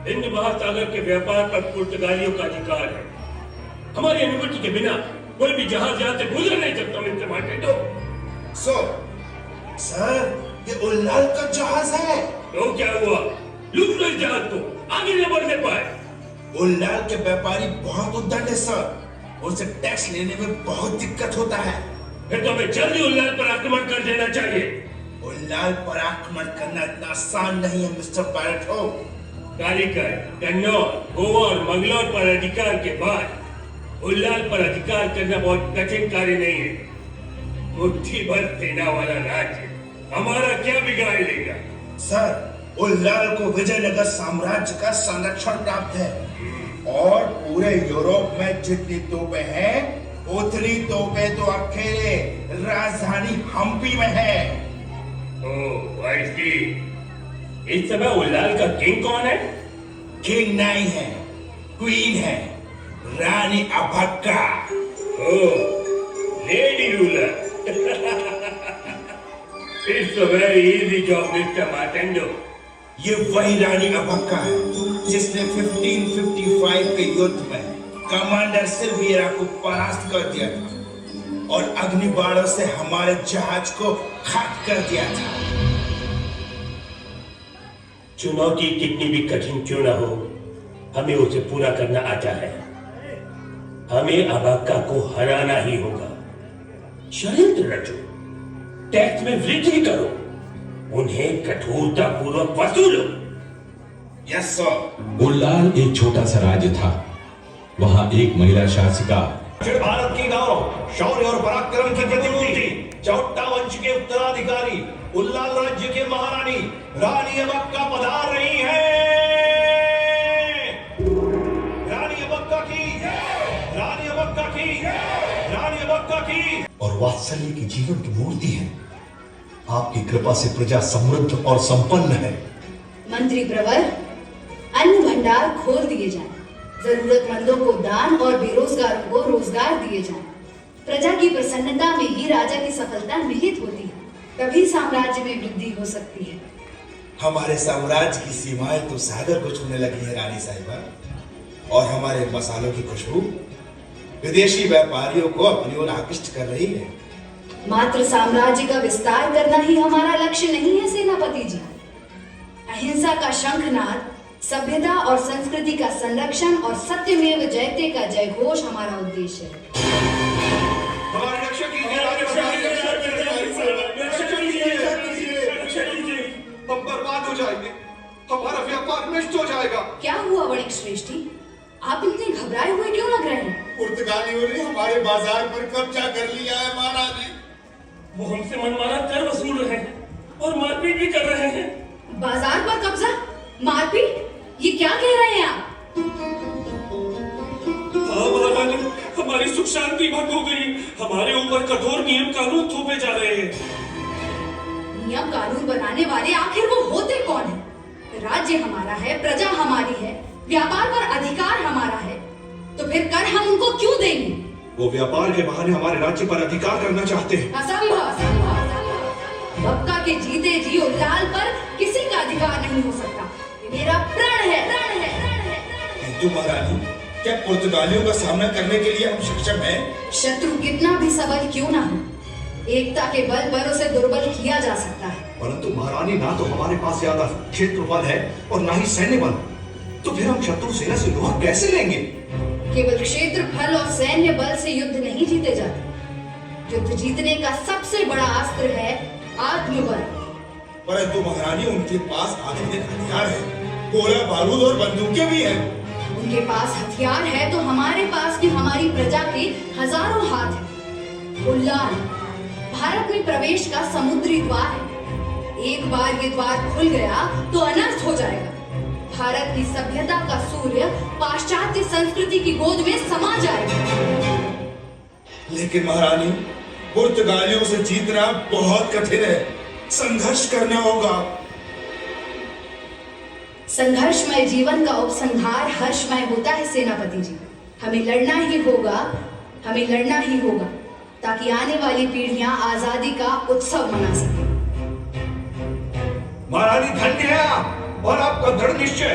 हिंद महासागर के व्यापार पर पुर्तगालियों का अधिकार है। हमारी अनुमति के बिना कोई भी जहाज यहाँ से गुजर नहीं सकता मिस्टर मार्टिनो। सर, ये उल्लाल का जहाज है। तो क्या हुआ? लूट लो इस जहाज को, आगे न बढ़ने पाए। उल्लाल के व्यापारी बहुत उद्दंड है सर, उनसे टैक्स लेने में बहुत दिक्कत होता है। फिर तो हमें जल्दी उल्लाल पर आक्रमण कर देना चाहिए। उल्लाल पर आक्रमण करना इतना आसान नहीं है मिस्टर पैरेटो। कालीकट, कन्नौज, गोवा और मंगलौर पर अधिकार के बाद उल्लाल पर अधिकार करना बहुत कठिन कार्य नहीं है। मुट्ठी भर सेना वाला राज्य हमारा क्या बिगाड़ लेगा? सर, उल्लाल को विजयनगर साम्राज्य का संरक्षण प्राप्त है और पूरे यूरोप में जितनी तोपें हैं उतनी तोपें तो अकेले राजधानी हम्पी में है। ओह, आई सी। इस समय उल्लाल का किंग कौन है? किंग नहीं है, क्वीन है, Rani Abbakka. Oh, lady ruler. It's a very easy job mister Martino. ये वही रानी अबक्का है जिसने 1555 के युद्ध में कमांडर सिल्वियरा को परास्त कर दिया था और अग्निबाणों से हमारे जहाज को खाक कर दिया था। चुनौती कितनी भी कठिन क्यों न हो, हमें उसे पूरा करना आता है। हमें अबक्का को हराना ही होगा। षड्यंत्र रचो, टैक्स में वृद्धि करो, उन्हें कठोरता पूर्वक वसूलो। Yes sir. उल्लाल एक छोटा सा राज्य था। वहां एक महिला शासिका भारत की गौरव, शौर्य और पराक्रम की प्रतिमूर्ति, चौट्टा वंश के उत्तराधिकारी उल्लाल राज्य के महारानी रानी अबक्का पधार रही हैं। रानी अबक्का की, रानी अबक्का की, रानी अबक्का की। और वात्सल्य की जीवन की मूर्ति है। आपकी कृपा से प्रजा समृद्ध और संपन्न है। मंत्री प्रवर, अन्न भंडार खोल दिए जाएं, जरूरतमंदों को दान और बेरोजगारों को रोजगार दिए जाएं। प्रजा की प्रसन्नता में ही राजा की सफलता निहित होती है, तभी साम्राज्य में वृद्धि हो सकती है। हमारे साम्राज्य की सीमाएं तो सागर को छूने लगी है रानी साहिबा, और हमारे मसालों की खुशबू विदेशी व्यापारियों को अपनी ओर आकृष्ट कर रही है। मात्र साम्राज्य का विस्तार करना ही हमारा लक्ष्य नहीं है सेनापति जी। अहिंसा का शंखनाद, सभ्यता और संस्कृति का संरक्षण और सत्यमेव जयते का जयघोष हमारा उद्देश्य है। हमारी रक्षा कीजिए, हम बर्बाद हो जाएंगे, हमारा व्यापार नष्ट हो जाएगा। क्या हुआ वणिक श्रेष्ठी, आप इतने घबराए हुए क्यों लग रहे हैं? पुर्तगालियों ने हमारे बाजार पर कब्जा कर लिया है महारानी। वो हमसे मनमाना कर वसूल रहे हैं और मारपीट भी कर रहे हैं। बाजार पर कब्जा, मारपीट, ये क्या कह रहे हैं आप? हाँ महारानी, हमारी सुख शांति भंग हो गई। हमारे ऊपर कठोर नियम कानून थोपे जा रहे हैं। नियम कानून बनाने वाले आखिर वो होते कौन है? राज्य हमारा है, प्रजा हमारी है, व्यापार पर अधिकार हमारा है, तो फिर कर हम उनको क्यों देंगे? वो व्यापार के बहाने हमारे राज्य पर अधिकार करना चाहते हैं। असंभव, असंभव, असंभव। बक्का के जीते जी उल्लाल पर किसी का अधिकार नहीं हो सकता। ये मेरा प्रण है, प्रण है, प्रण है, प्रण है। किंतु महारानी, क्या पुर्तगालियों का सामना करने के लिए हम सक्षम हैं? शत्रु कितना भी सबल क्यों ना हो, एकता के बल पर उसे दुर्बल किया जा सकता है। परंतु महारानी, ना तो हमारे पास ज्यादा क्षेत्रफल है और ना ही सैन्य बल, तो फिर हम शत्रु सेना से लोहा कैसे लेंगे? केवल क्षेत्रफल और सैन्य बल से युद्ध नहीं जीते जाते। युद्ध जीतने का सबसे बड़ा अस्त्र है आत्मबल। परंतु महारानी, उनके पास आधुनिक हथियार है, गोला बारूद और बंदूकें भी हैं। उनके पास हथियार है तो हमारे पास भी हमारी प्रजा के हजारों हाथ हैं। उल्लाल भारत में प्रवेश का समुद्री द्वार है। एक बार ये द्वार खुल गया तो अनर्थ हो जाएगा। भारत की सभ्यता का सूर्य पाश्चात्य संस्कृति की गोद में समा जाएगा। लेकिन महारानी, पुर्तगालियों से जीतना बहुत कठिन है, संघर्ष करना होगा। संघर्षमय जीवन का उपसंहार हर्षमय होता है सेनापति जी। हमें लड़ना ही होगा, हमें लड़ना ही होगा, ताकि आने वाली पीढ़ियां आजादी का उत्सव मना सके। महारानी, धन्य है आप और आपका दृढ़ निश्चय।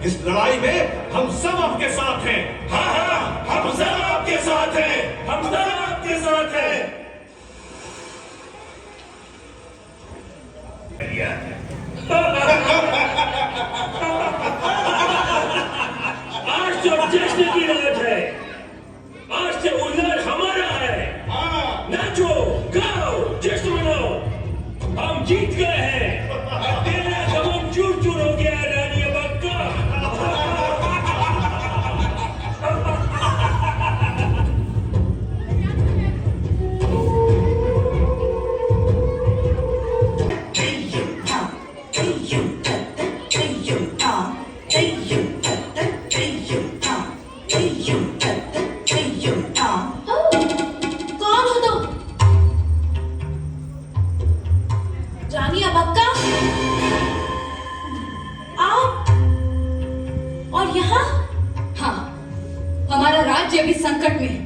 इस लड़ाई में हम सब आपके साथ हैं। हाँ हाँ, हम सब आपके साथ हैं, हम सब आपके साथ हैं। आज तो जश्न की रात है, आज से उल्लास हमारा है। नाचो गाओ जश्न मनाओ, हम जीत गए हैं। तेरा गम चूर चूर हो गया है रानी अबक्का। कौन हो तुम? रानी अबक्का? आप? और यहाँ? हाँ, हमारा राज्य अभी संकट में है।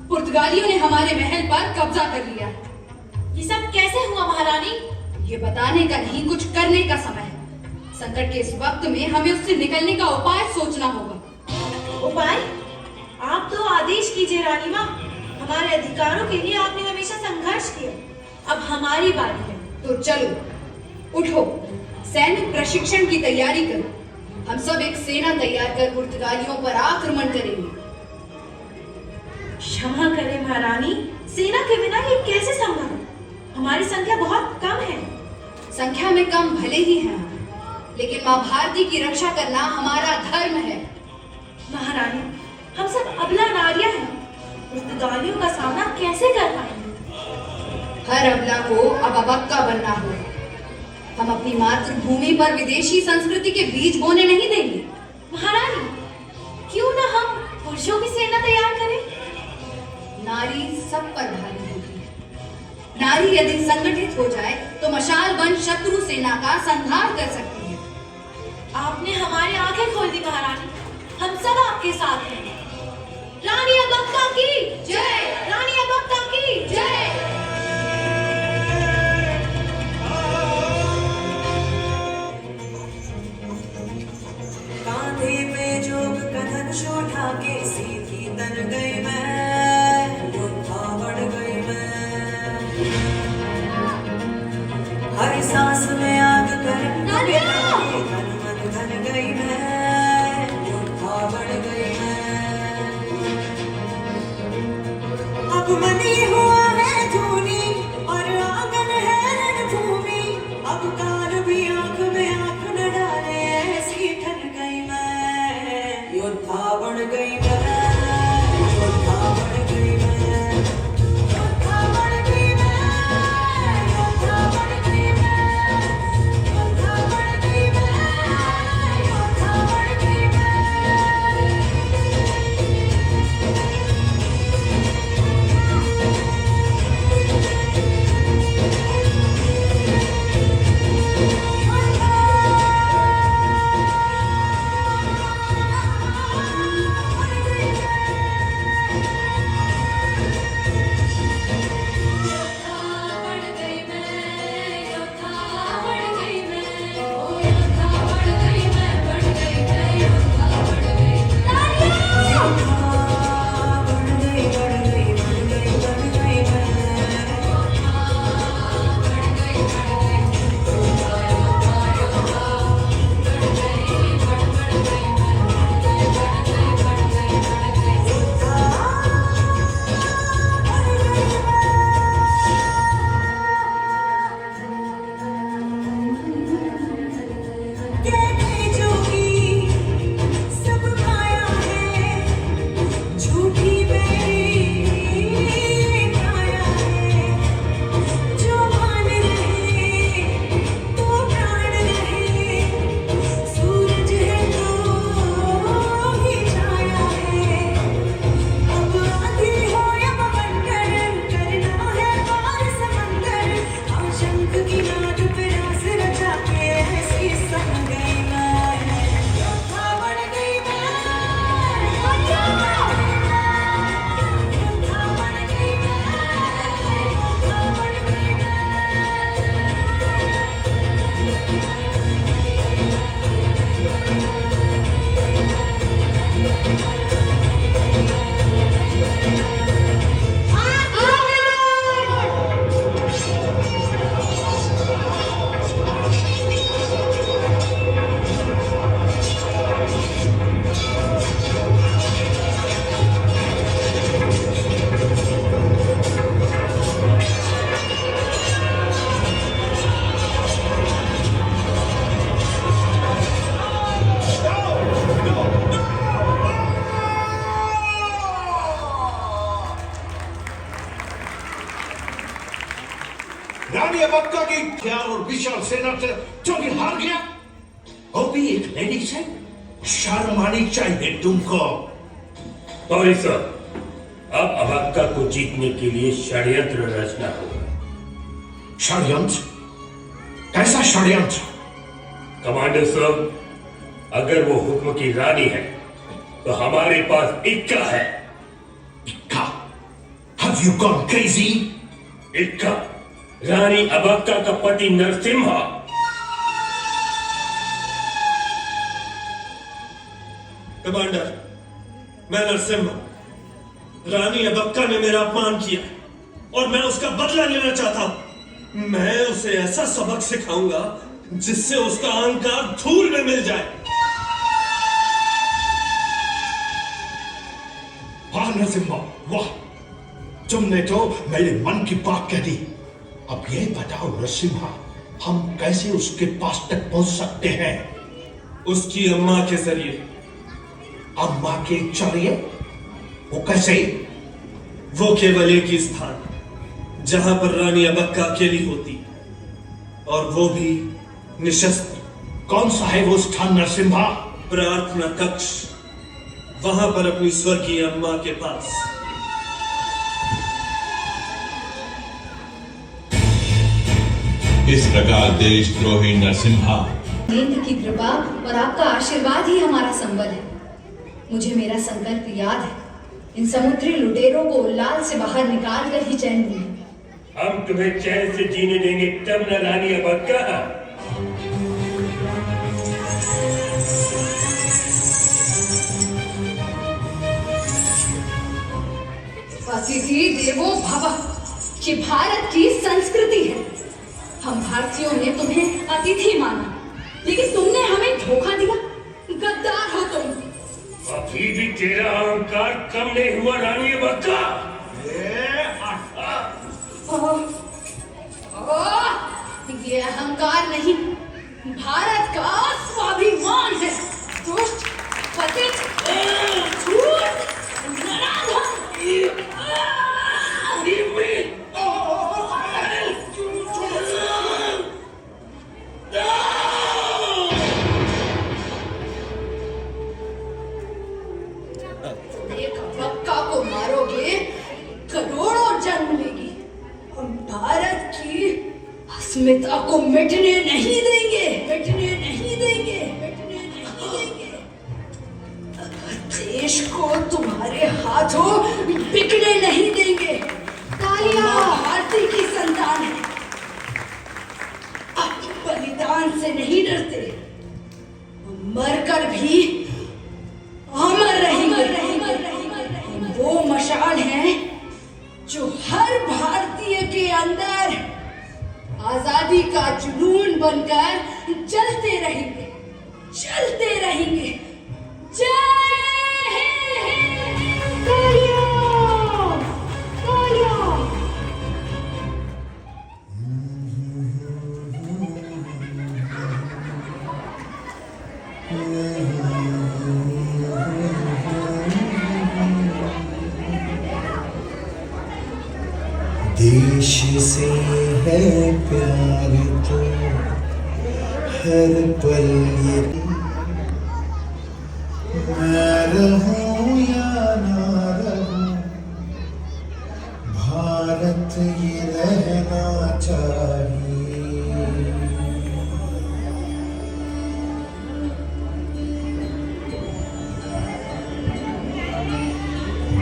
पुर्तगालियों ने हमारे महल पर कब्जा कर लिया है। ये सब कैसे हुआ महारानी? ये बताने का नहीं, कुछ करने का समय है। संकट के इस वक्त में हमें उससे निकलने का उपाय सोचना होगा। उपाय? आप तो आदेश कीजिए रानी माँ। हमारे अधिकारों के लिए आपने हमेशा संघर्ष किया, अब हमारी बारी है। तो चलो उठो, सैन्य प्रशिक्षण की तैयारी करो। हम सब एक सेना तैयार कर पुर्तगालियों पर आक्रमण करेंगे। क्षमा करें महारानी, सेना के बिना ये कैसे संभव? हमारी संख्या बहुत कम है। संख्या में कम भले ही हैं हम, लेकिन माँ भारती की रक्षा करना हमारा धर्म है। महारानी, हम सब अबला नारियां हैं, पुर्तगालियों का सामना कैसे कर पाएंगे? हर अबला को अब अबक्का बनना होगा। हम अपनी मातृभूमि पर विदेशी संस्कृति के बीज बोने नहीं देंगे। महारानी, क्यों ना हम पुरुषों की सेना तैयार करें? नारी सब पर भारी होगी। नारी यदि संगठित हो जाए तो मशाल बन शत्रु सेना का संहार कर सकती है। आपने हमारी आंखें खोल दी महारानी, हम सब आपके साथ हैं। रानी अबक्का की जय! रानी अबक्का की जय! कांधे पे जोग कधन शोठा के सीधी तन गई मैं, योद्धा बढ़ गई मैं। हर सांस में आग करन धन मन धन गई मैं, योद्धा बढ़ गई मैं। अब मनी हुआ है धूनी और आंगन है रणभूमि, अब काल भी आंख में आंख न डाले ऐसी ठन गई मैं, योद्धा बन गई मैं, योद्धा हथियार और विशाल सेना से जो भी हार गया, वो भी एक लैंडिंग से शर्म आनी चाहिए तुमको। सॉरी सर, अब अबाक्का को जीतने के लिए षड्यंत्र रचना होगा। षड्यंत्र? कैसा षड्यंत्र? कमांडर साहब, अगर वो हुक्म की रानी है तो हमारे पास इक्का है। इक्का? Have you gone crazy? इक्का रानी अबाक्का का पति नरसिम्हा। कमांडर, मैं नरसिम्हा। रानी अबक्का ने मेरा अपमान किया और मैं उसका बदला लेना चाहता हूं। मैं उसे ऐसा सबक सिखाऊंगा जिससे उसका अहंकार धूल में मिल जाए। वाह नरसिम्हा, वाह! तुमने तो मेरे मन की बात कह दी। अब ये बताओ नरसिम्हा, हम कैसे उसके पास तक पहुंच सकते हैं? उसकी अम्मा के जरिए। अम्मा के जरिए? वो कैसे? वो केवल एक ही स्थान जहां पर रानी अबक्का अकेली होती, और वो भी निशस्त्र। कौन सा है वो स्थान नरसिम्हा? प्रार्थना कक्ष, वहां पर अपनी स्वर्गीय अम्मा के पास। इस प्रकार देशद्रोही नरसिम्हा, केंद्र की कृपा और आपका आशीर्वाद ही हमारा संबल है। मुझे मेरा संकल्प याद है। इन समुद्री लुटेरों को उल्लाल से बाहर निकाल कर ही चैन दूंगी। हम तुम्हें चैन से जीने देंगे तब न रानी अबक्का। अतिथि देवो भव, ये भारत की संस्कृति है। हम भारतीयों ने तुम्हें अतिथि माना, लेकिन तुमने हमें धोखा दिया। गद्दार हो तुम। अभी भी तेरा अहंकार कम नहीं हुआ रानी अबक्का। ये अहंकार नहीं, भारत का स्वाभिमान है। दुष्ट, पतित, झूठ, नराधम। एक अबक्का को मारोगे, करोड़ों जन्म लेगी। हम भारत की अस्मिता को मिटने नहीं देंगे, मिटने नहीं देंगे, मिटने नहीं देंगे। देश को तुम्हारे हाथों बिकने नहीं देंगे। तालियां भारती की संतान है, बलिदान से नहीं डरते। मरकर भी अमर रहेंगे। वो मशाल है जो हर भारतीय के अंदर आजादी का जुनून बनकर जलते रहेंगे, जलते रहेंगे। जय हिंद! तालियां! तालियां! देश से है प्यार तो हर पल ये मैं रहूं या ना रहूं, भारत ये रहना चाहिए।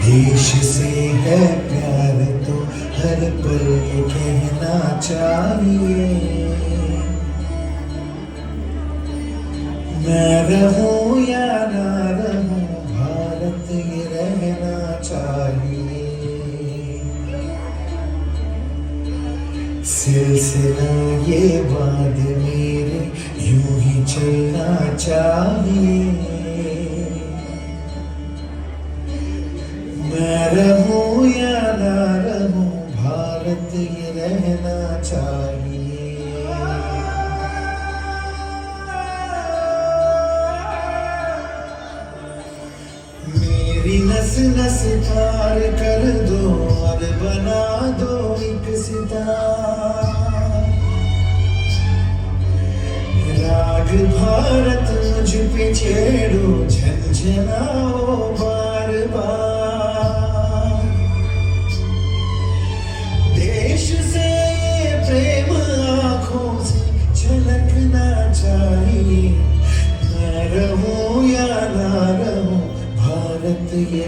देश से है प्यार तो हर पल ये कहना चाहिए। मैं रहूं या ना रहूं, भारत ये रहना चाहिए। सिलसिला ये बात मेरे यूं ही चलना चाहिए। मैं रहूं या ना रहूं, भारत ये रहना चाहिए। मेरी नस नस पार कर दो और बना दो एक सितारा। भारत मुझ पे छेड़ो झंझनाओ बार बार। देश से प्रेम आंखों से झलकना चाहिए। ना रहूं या ना रहूं, भारत ये